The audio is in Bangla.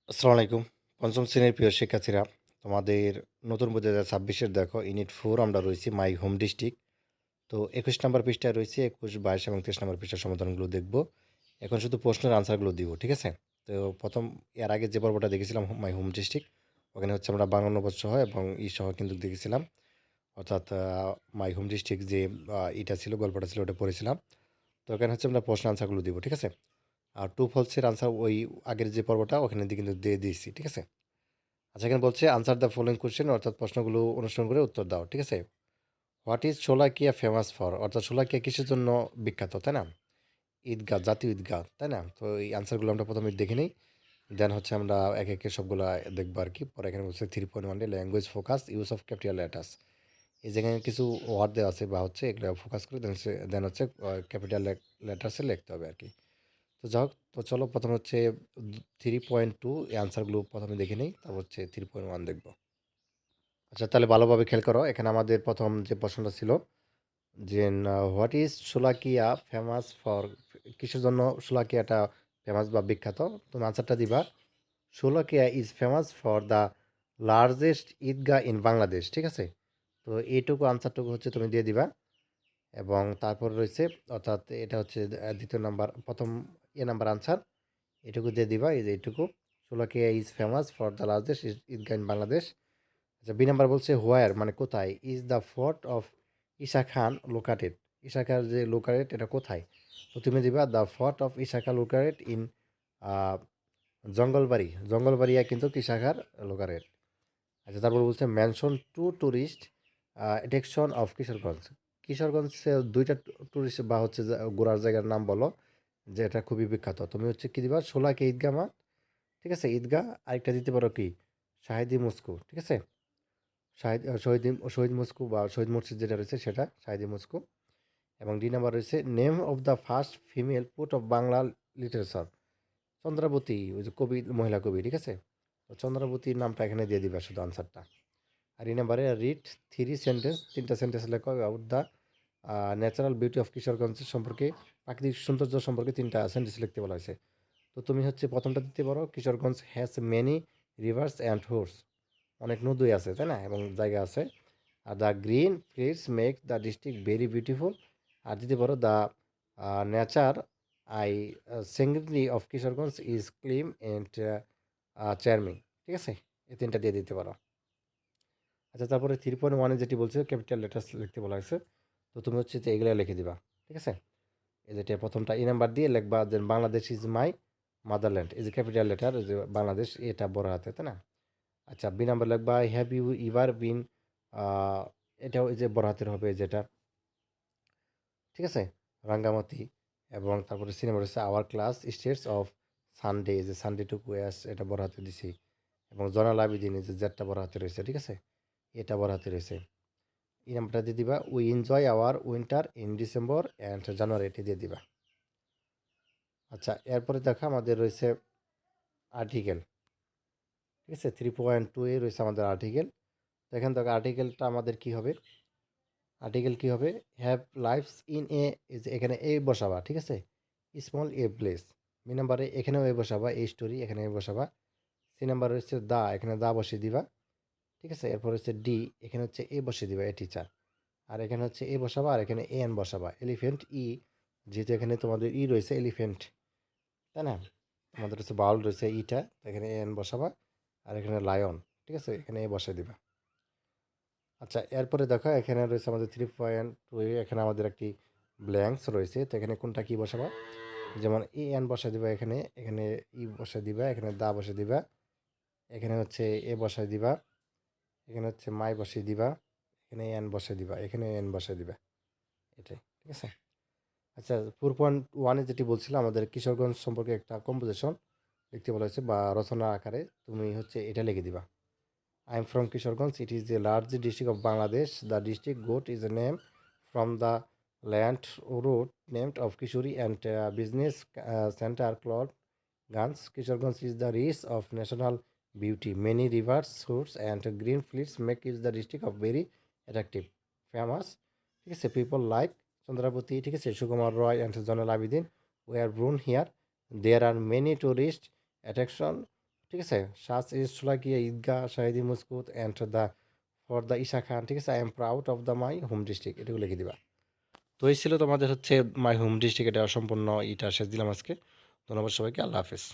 আসসালামু আলাইকুম। পঞ্চম শ্রেণীর প্রিয় শিক্ষার্থীরা, তোমাদের নতুন বই ২০২৬-এর দেখো ইউনিট 4 আমরা রয়েছি মাই হোম ডিস্ট্রিক্ট। তো ২১ নম্বর পৃষ্ঠায় রয়েছে ২১, ২২ এবং ২৩ নম্বর পৃষ্ঠার সমাধানগুলো দেখব। এখন শুধু প্রশ্নের আনসারগুলো দিব, ঠিক আছে? তো এর আগে যে পর্বটা দেখেছিলাম মাই হোম ডিস্ট্রিক্ট, ওখানে হচ্ছে আমরা বাংলা অনুবাদ সহ এবং সহ কিন্তু দেখেছিলাম। অর্থাৎ মাই হোম ডিস্ট্রিক্ট যে ইটা ছিল, গল্পটা ছিল ওটা পড়েছিলাম। তো এখানে হচ্ছে আমরা প্রশ্নের আনসারগুলো দিব, ঠিক আছে? আর ট্রু ফলসের আনসার ওই আগের যে পর্বটা ওখানে দিয়ে কিন্তু দিয়ে দিয়েছি, ঠিক আছে? আচ্ছা, এখানে বলছে আনসার দ্য ফলোইং কোশ্চেন, অর্থাৎ প্রশ্নগুলো অনুসরণ করে উত্তর দাও, ঠিক আছে? What is Sholakia famous for, অর্থাৎ শোলাকিয়া কিসের জন্য বিখ্যাত, তাই না? ঈদগাহ, জাতীয় ঈদগাহ, তাই না? তো এই আনসারগুলো আমরা প্রথমে দেখে নিই, দেন হচ্ছে আমরা এক একে সবগুলো দেখবো আর কি। পরে এখানে বলছে 3.1 language focus use of capital letters. এই জায়গায় কিছু ওয়ার্ড দেওয়া আছে বা হচ্ছে এগুলো ফোকাস করে দেন হচ্ছে ক্যাপিটাল লেটার্সে লিখতে হবে আর কি। তো যাই হোক, তো চলো প্রথমে হচ্ছে 3.2 এই আনসারগুলো প্রথমে দেখে নিই, তারপর হচ্ছে 3.1 দেখবো। আচ্ছা, তাহলে ভালোভাবে খেয়াল করো। এখানে আমাদের প্রথম যে প্রশ্নটা ছিল যে what is Sholakia famous for, কিসের জন্য শোলাকিয়াটা ফেমাস বা বিখ্যাত। তুমি আনসারটা দিবা Sholakia is famous for the largest Eidgah in Bangladesh, ঠিক আছে? তো এইটুকু আনসারটুকু হচ্ছে তুমি দিয়ে দিবা। এবং তারপর রয়েছে, অর্থাৎ এটা হচ্ছে দ্বিতীয় নাম্বার, প্রথম নাম্বার আনসার, এটুকু দিয়ে দিবা। এই যে এইটুকু, Sholakia is famous for the largest Eidgah in Bangladesh. আচ্ছা, বি নাম্বার বলছে হোয়ার, মানে কোথায়, is the fort of Isa Khan located, Isa Khan যে লোকারেট এটা কোথায়। তো তুমি দিবা the fort of Isa Khan located in Jangalbari, Jangalbaria কিন্তু ঈশা খান লোকারেট। আচ্ছা, তারপর বলছে mention two tourist attraction of Kishoreganj, কিশোরগঞ্জে দুইটা ট্যুরিস্ট বা হচ্ছে ঘোরার জায়গার নাম বলো যে এটা খুবই বিখ্যাত। তুমি হচ্ছে কি দিবা, শোলাকে ঈদগাহ মাঠ, ঠিক আছে, ঈদগাহ। আরেকটা দিতে পারো কি, শাহিদি মস্কো, ঠিক আছে? শহীদ মস্কো বা শহীদ মসজিদ যেটা রয়েছে সেটা শাহিদি মস্কো। এবং ডি নাম্বার রয়েছে name of the first female put of Bangla literature, Chandrabati, ওই যে কবি, মহিলা কবি, ঠিক আছে? তো চন্দ্রাবতীর নামটা এখানে দিয়ে দিবা শুধু আনসারটা। আর এই নাম্বারে রিড থ্রি সেন্টেন্স, তিনটা সেন্টেন্স লেখো about the natural beauty of Kishoreganj সম্পর্কে, প্রাকৃতিক সৌন্দর্য সম্পর্কে তিনটা সেন্টেন্স লিখতে বলা হয়েছে। তো তুমি হচ্ছে প্রথমটা দিতে পারো Kishoreganj has many rivers and haors, অনেক নদী আছে, তাই না, এবং জায়গা আছে। আর the green fields make the district very beautiful. আর দিতে পারো the nature I singly of Kishoreganj is clean and charming, ঠিক আছে? এই তিনটা দিয়ে দিতে পারো। আচ্ছা, তারপরে 3.1 যেটি বলছে ক্যাপিটাল লেটার্স লিখতে বলা হয়েছে। তো তুমি হচ্ছে যে এগুলো লিখে দিবা, ঠিক আছে? এই যেটা প্রথমটা এই নাম্বার দিয়ে লিখবা যে বাংলাদেশ ইজ মাই মাদারল্যান্ড, এই যে ক্যাপিটাল লেটার, যে বাংলাদেশ এটা বড় হাতে, তাই না? আচ্ছা, বি নাম্বার লিখবা হ্যাভ ইউ ইভার বিন, এটাও এই যে বড় হাতের হবে যেটা, ঠিক আছে, রাঙ্গামাটি। এবং তারপরে সি নাম্বার হচ্ছে our class states of Sunday, যে সানডে টু কুয়াস এটা বড় হাতে দিছি। এবং জনাল আবিদিন, এই যে জেডটা বড় হাতে রয়েছে, ঠিক আছে, এটা বড় হাতে রয়েছে। এই নাম্বারটা দিয়ে দিবা we enjoy our winter in December and January, এটি দিয়ে দিবা। আচ্ছা, এরপরে দেখো আমাদের রয়েছে আর্টিকেল, ঠিক আছে, 3.2 এ রয়েছে আমাদের আর্টিকেল। তো এখান থেকে আর্টিকেলটা আমাদের কি হবে, আর্টিকেল কি হবে, হ্যাভ লাইফস ইন এ, এখানে এ বসাবা, ঠিক আছে, স্মল এ প্লেস। বি নাম্বারে এখানেও এ বসাবা, এই স্টোরি এখানে এ বসাবা। সি নাম্বার হচ্ছে দা, এখানে দা বসিয়ে দিবা, ঠিক আছে। এরপর হচ্ছে ডি, এখানে হচ্ছে এ বসিয়ে দিবা, এ টিচার। আর এখানে হচ্ছে এ বসাবা, আর এখানে এ এন বসাবা, এলিফেন্ট ই, যেহেতু এখানে তোমাদের ই রয়েছে এলিফেন্ট, তাই না? আমাদের হচ্ছে বাউল রয়েছে ইটা, তো এখানে এ এন বসাবা। আর এখানে লায়ন, ঠিক আছে, এখানে এ বসিয়ে দিবা। আচ্ছা, এরপরে দেখো এখানে রয়েছে আমাদের 3.2, এখানে আমাদের একটি ব্ল্যাঙ্কস রয়েছে। তো এখানে কোনটা কি বসাবা, যেমন এ এন বসাই দিবা, এখানে এখানে ই বসাই দিবা, এখানে দা বসাই দিবা, এখানে হচ্ছে এ বসাই দিবা, এখানে হচ্ছে মাই বসিয়ে দিবা, এখানে এন বসাই দিবা, এখানে এন বসাই দিবা, এটাই, ঠিক আছে। আচ্ছা, 4.1 যেটি বলছিলাম আমাদের কিশোরগঞ্জ সম্পর্কে একটা কম্পোজিশন লিখতে বলা হয়েছে বা রচনা আকারে, তুমি হচ্ছে এটা লিখে দিবা। I am from Kishorganj. It is the largest district of Bangladesh. The district goat is a name from the land route named of Kishori and business center called Gans. Kishorganj is the race of national beauty. Many rivers, sources, and green fields make it the district of very attractive. Famous, ঠিক আছে, people like Chandrapati, ঠিক আছে, Sukumar Roy and Zonal Abidin were born here. There are many tourist attraction, ঠিক আছে? শাস ইজ শোলাকিয়া, ঈদগাহ, শাহিদি মজকুত and the fort the Isa Khan, ঠিক আছে? I am proud of the my home district, এটুকু লিখে দিবা। তো এই ছিল তোমাদের হচ্ছে মাই হোম ডিস্ট্রিক্ট, এটা সম্পূর্ণ ইটা শেষ দিলাম আজকে। ধন্যবাদ সবাইকে, আল্লাহ হাফেজ।